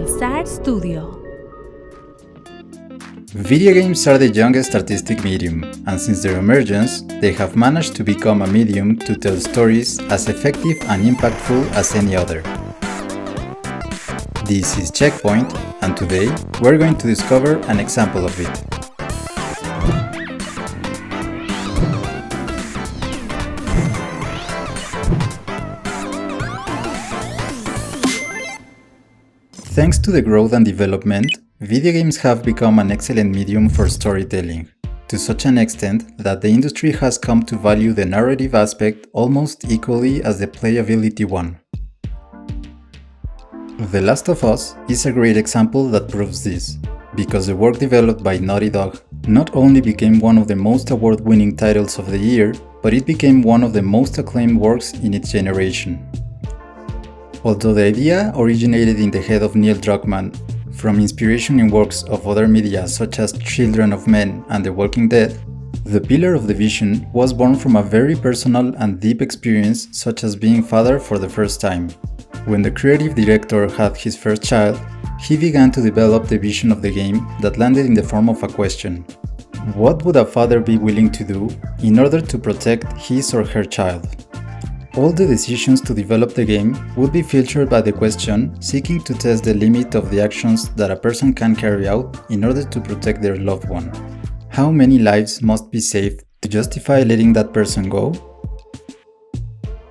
Pulsar Studio. Video games are the youngest artistic medium, and since their emergence, they have managed to become a medium to tell stories as effective and impactful as any other. This is Checkpoint, and today we're going to discover an example of it. Thanks to the growth and development, video games have become an excellent medium for storytelling, to such an extent that the industry has come to value the narrative aspect almost equally as the playability one. The Last of Us is a great example that proves this, because the work developed by Naughty Dog not only became one of the most award-winning titles of the year, but it became one of the most acclaimed works in its generation. Although the idea originated in the head of Neil Druckmann from inspiration in works of other media such as Children of Men and The Walking Dead, the pillar of the vision was born from a very personal and deep experience such as being father for the first time. When the creative director had his first child, he began to develop the vision of the game that landed in the form of a question. What would a father be willing to do in order to protect his or her child? All the decisions to develop the game would be filtered by the question seeking to test the limit of the actions that a person can carry out in order to protect their loved one. How many lives must be saved to justify letting that person go?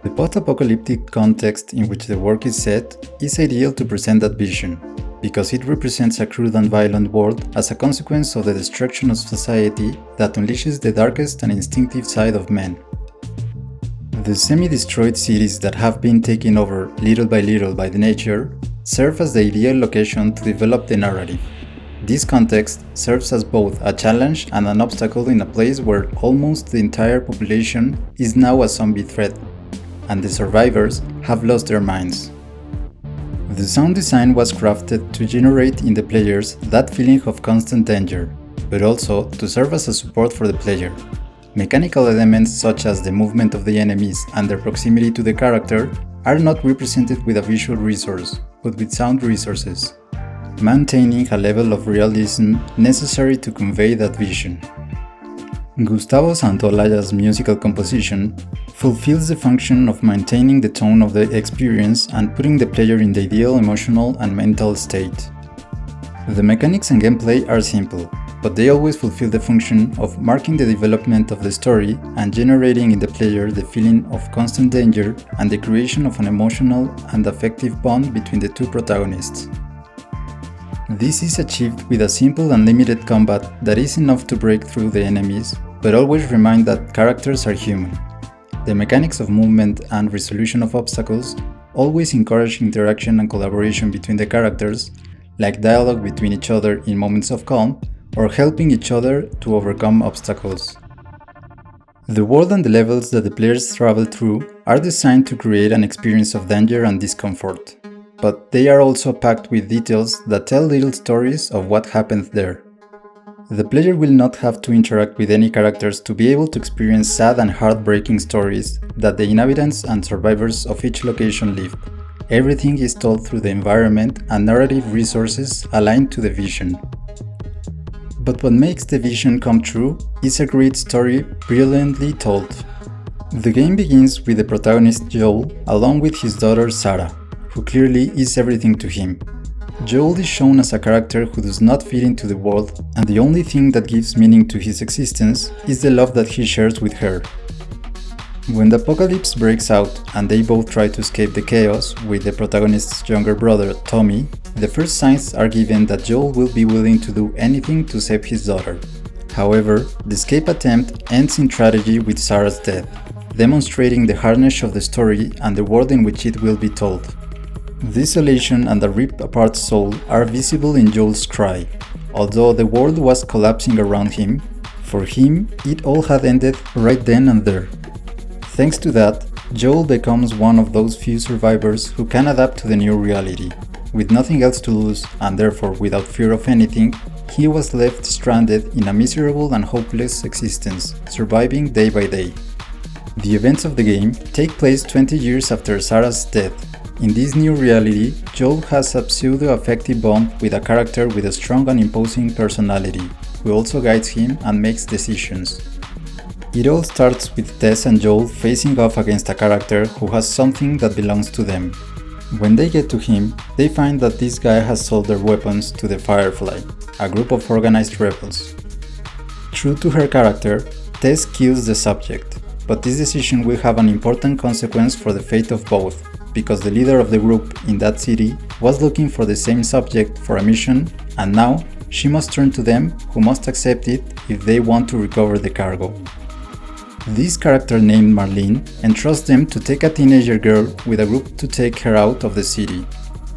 The post-apocalyptic context in which the work is set is ideal to present that vision, because it represents a crude and violent world as a consequence of the destruction of society that unleashes the darkest and instinctive side of man. The semi-destroyed cities that have been taken over little by the nature serve as the ideal location to develop the narrative. This context serves as both a challenge and an obstacle in a place where almost the entire population is now a zombie threat, and the survivors have lost their minds. The sound design was crafted to generate in the players that feeling of constant danger, but also to serve as a support for the player. Mechanical elements such as the movement of the enemies and their proximity to the character are not represented with a visual resource, but with sound resources, maintaining a level of realism necessary to convey that vision. Gustavo Santaolalla's musical composition fulfills the function of maintaining the tone of the experience and putting the player in the ideal emotional and mental state. The mechanics and gameplay are simple, but they always fulfill the function of marking the development of the story and generating in the player the feeling of constant danger and the creation of an emotional and affective bond between the two protagonists. This is achieved with a simple and limited combat that is enough to break through the enemies, but always remind that characters are human. The mechanics of movement and resolution of obstacles always encourage interaction and collaboration between the characters, like dialogue between each other in moments of calm, or helping each other to overcome obstacles. The world and the levels that the players travel through are designed to create an experience of danger and discomfort, but they are also packed with details that tell little stories of what happened there. The player will not have to interact with any characters to be able to experience sad and heartbreaking stories that the inhabitants and survivors of each location lived. Everything is told through the environment and narrative resources aligned to the vision. But what makes the vision come true is a great story brilliantly told. The game begins with the protagonist Joel along with his daughter Sarah, who clearly is everything to him. Joel is shown as a character who does not fit into the world, and the only thing that gives meaning to his existence is the love that he shares with her. When the apocalypse breaks out and they both try to escape the chaos with the protagonist's younger brother, Tommy, the first signs are given that Joel will be willing to do anything to save his daughter. However, the escape attempt ends in tragedy with Sarah's death, demonstrating the hardness of the story and the world in which it will be told. Desolation and a ripped-apart soul are visible in Joel's cry. Although the world was collapsing around him, for him it all had ended right then and there. Thanks to that, Joel becomes one of those few survivors who can adapt to the new reality. With nothing else to lose, and therefore without fear of anything, he was left stranded in a miserable and hopeless existence, surviving day by day. The events of the game take place 20 years after Sarah's death, In this new reality, Joel has a pseudo-affective bond with a character with a strong and imposing personality, who also guides him and makes decisions. It all starts with Tess and Joel facing off against a character who has something that belongs to them. When they get to him, they find that this guy has sold their weapons to the Firefly, a group of organized rebels. True to her character, Tess kills the subject, but this decision will have an important consequence for the fate of both, because the leader of the group in that city was looking for the same subject for a mission, and now she must turn to them, who must accept it if they want to recover the cargo. This character named Marlene entrusts them to take a teenager girl with a group to take her out of the city.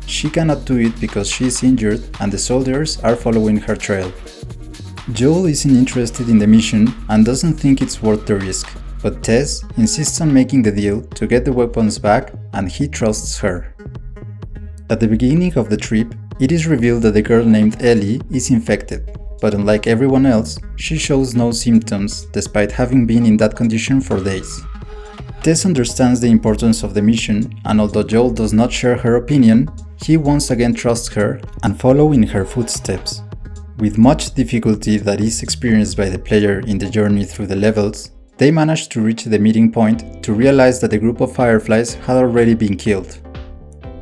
She cannot do it because she is injured and the soldiers are following her trail. Joel isn't interested in the mission and doesn't think it's worth the risk, but Tess insists on making the deal to get the weapons back and he trusts her. At the beginning of the trip, it is revealed that the girl named Ellie is infected, but unlike everyone else, she shows no symptoms despite having been in that condition for days. Tess understands the importance of the mission, and although Joel does not share her opinion, he once again trusts her and follows in her footsteps. With much difficulty that is experienced by the player in the journey through the levels, they manage to reach the meeting point to realize that the group of Fireflies had already been killed.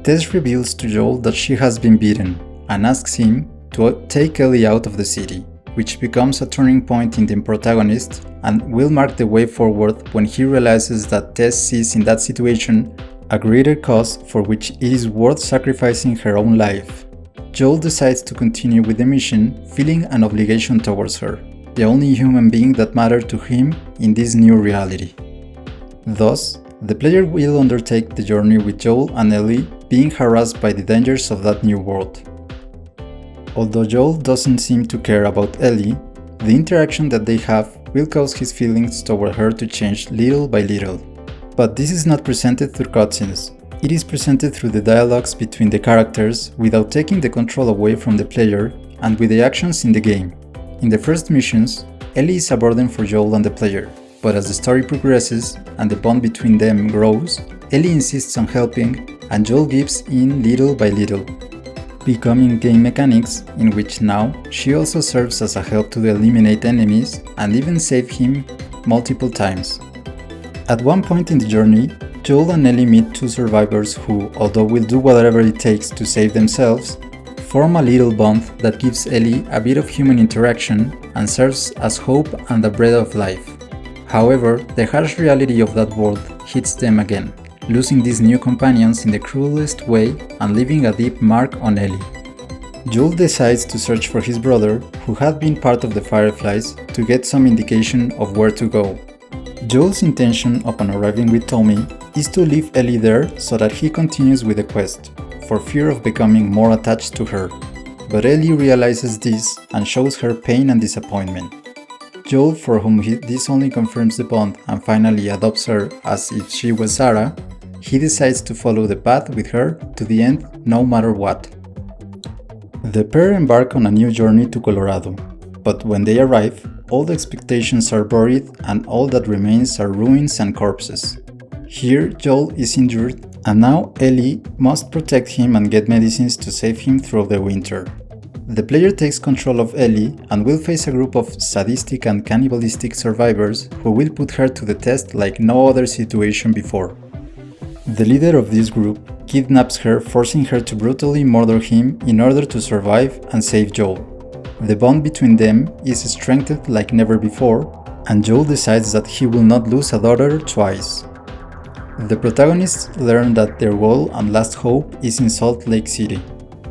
Tess reveals to Joel that she has been beaten and asks him to take Ellie out of the city, which becomes a turning point in the protagonist and will mark the way forward when he realizes that Tess sees in that situation a greater cause for which it is worth sacrificing her own life. Joel decides to continue with the mission, feeling an obligation towards her, the only human being that mattered to him in this new reality. Thus, the player will undertake the journey with Joel and Ellie being harassed by the dangers of that new world. Although Joel doesn't seem to care about Ellie, the interaction that they have will cause his feelings toward her to change little by little. But this is not presented through cutscenes. It is presented through the dialogues between the characters without taking the control away from the player and with the actions in the game. In the first missions, Ellie is a burden for Joel and the player, but as the story progresses and the bond between them grows, Ellie insists on helping and Joel gives in little by little, becoming game mechanics in which now she also serves as a help to eliminate enemies and even save him multiple times. At one point in the journey, Joel and Ellie meet two survivors who, although will do whatever it takes to save themselves, form a little bond that gives Ellie a bit of human interaction and serves as hope and a breath of life. However, the harsh reality of that world hits them again, losing these new companions in the cruelest way and leaving a deep mark on Ellie. Joel decides to search for his brother, who had been part of the Fireflies, to get some indication of where to go. Joel's intention upon arriving with Tommy is to leave Ellie there so that he continues with the quest, for fear of becoming more attached to her. But Ellie realizes this and shows her pain and disappointment. Joel, for whom this only confirms the bond and finally adopts her as if she was Sarah, he decides to follow the path with her to the end no matter what. The pair embark on a new journey to Colorado, but when they arrive, all the expectations are buried and all that remains are ruins and corpses. Here, Joel is injured and now Ellie must protect him and get medicines to save him through the winter. The player takes control of Ellie and will face a group of sadistic and cannibalistic survivors who will put her to the test like no other situation before. The leader of this group kidnaps her, forcing her to brutally murder him in order to survive and save Joel. The bond between them is strengthened like never before, and Joel decides that he will not lose a daughter twice. The protagonists learn that their goal and last hope is in Salt Lake City.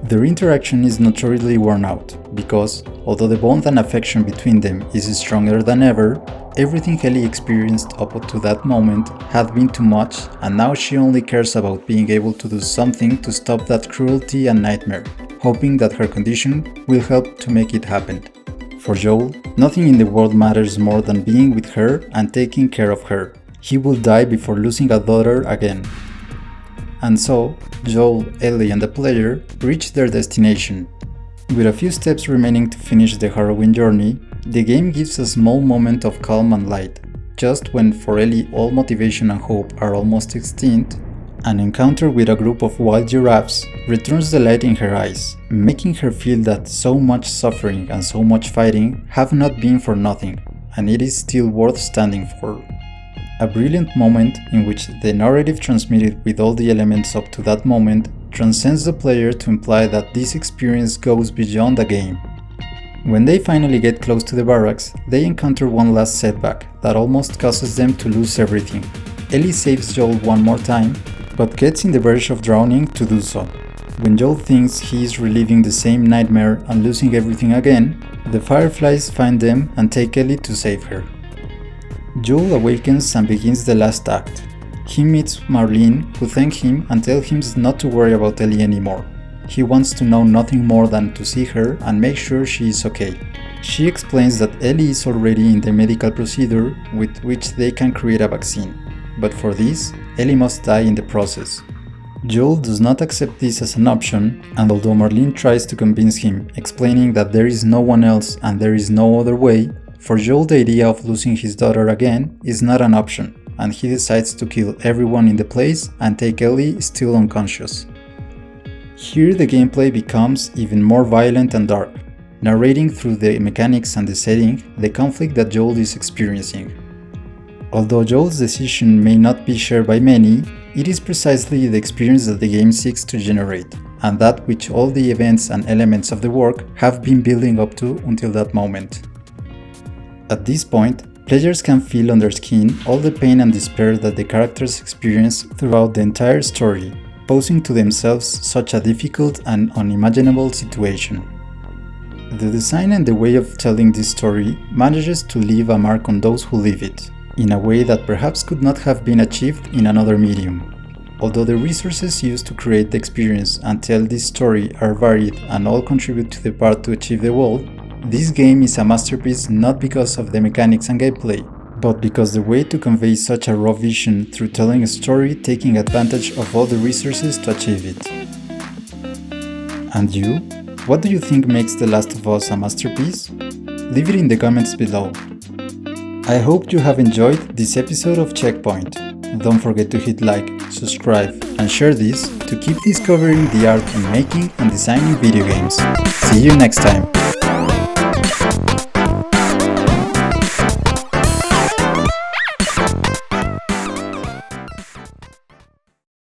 Their interaction is notoriously worn out, because, although the bond and affection between them is stronger than ever, everything Ellie experienced up to that moment had been too much, and now she only cares about being able to do something to stop that cruelty and nightmare, hoping that her condition will help to make it happen. For Joel, nothing in the world matters more than being with her and taking care of her. He will die before losing a daughter again. And so, Joel, Ellie and the player reach their destination. With a few steps remaining to finish the harrowing journey, the game gives a small moment of calm and light, just when for Ellie all motivation and hope are almost extinct. An encounter with a group of wild giraffes returns the light in her eyes, making her feel that so much suffering and so much fighting have not been for nothing, and it is still worth standing for. A brilliant moment in which the narrative transmitted with all the elements up to that moment transcends the player to imply that this experience goes beyond the game. When they finally get close to the barracks, they encounter one last setback that almost causes them to lose everything. Ellie saves Joel one more time, but gets in the verge of drowning to do so. When Joel thinks he is reliving the same nightmare and losing everything again, the Fireflies find them and take Ellie to save her. Joel awakens and begins the last act. He meets Marlene, who thanks him and tells him not to worry about Ellie anymore. He wants to know nothing more than to see her and make sure she is okay. She explains that Ellie is already in the medical procedure with which they can create a vaccine, but for this, Ellie must die in the process. Joel does not accept this as an option, and although Marlene tries to convince him, explaining that there is no one else and there is no other way, for Joel the idea of losing his daughter again is not an option, and he decides to kill everyone in the place and take Ellie still unconscious. Here the gameplay becomes even more violent and dark, narrating through the mechanics and the setting the conflict that Joel is experiencing. Although Joel's decision may not be shared by many, it is precisely the experience that the game seeks to generate, and that which all the events and elements of the work have been building up to until that moment. At this point, players can feel on their skin all the pain and despair that the characters experience throughout the entire story, posing to themselves such a difficult and unimaginable situation. The design and the way of telling this story manages to leave a mark on those who live it, in a way that perhaps could not have been achieved in another medium. Although the resources used to create the experience and tell this story are varied and all contribute to the part to achieve the goal, this game is a masterpiece not because of the mechanics and gameplay, but because the way to convey such a raw vision through telling a story taking advantage of all the resources to achieve it. And you? What do you think makes The Last of Us a masterpiece? Leave it in the comments below. I hope you have enjoyed this episode of Checkpoint. Don't forget to hit like, subscribe, and share this to keep discovering the art in making and designing video games. See you next time!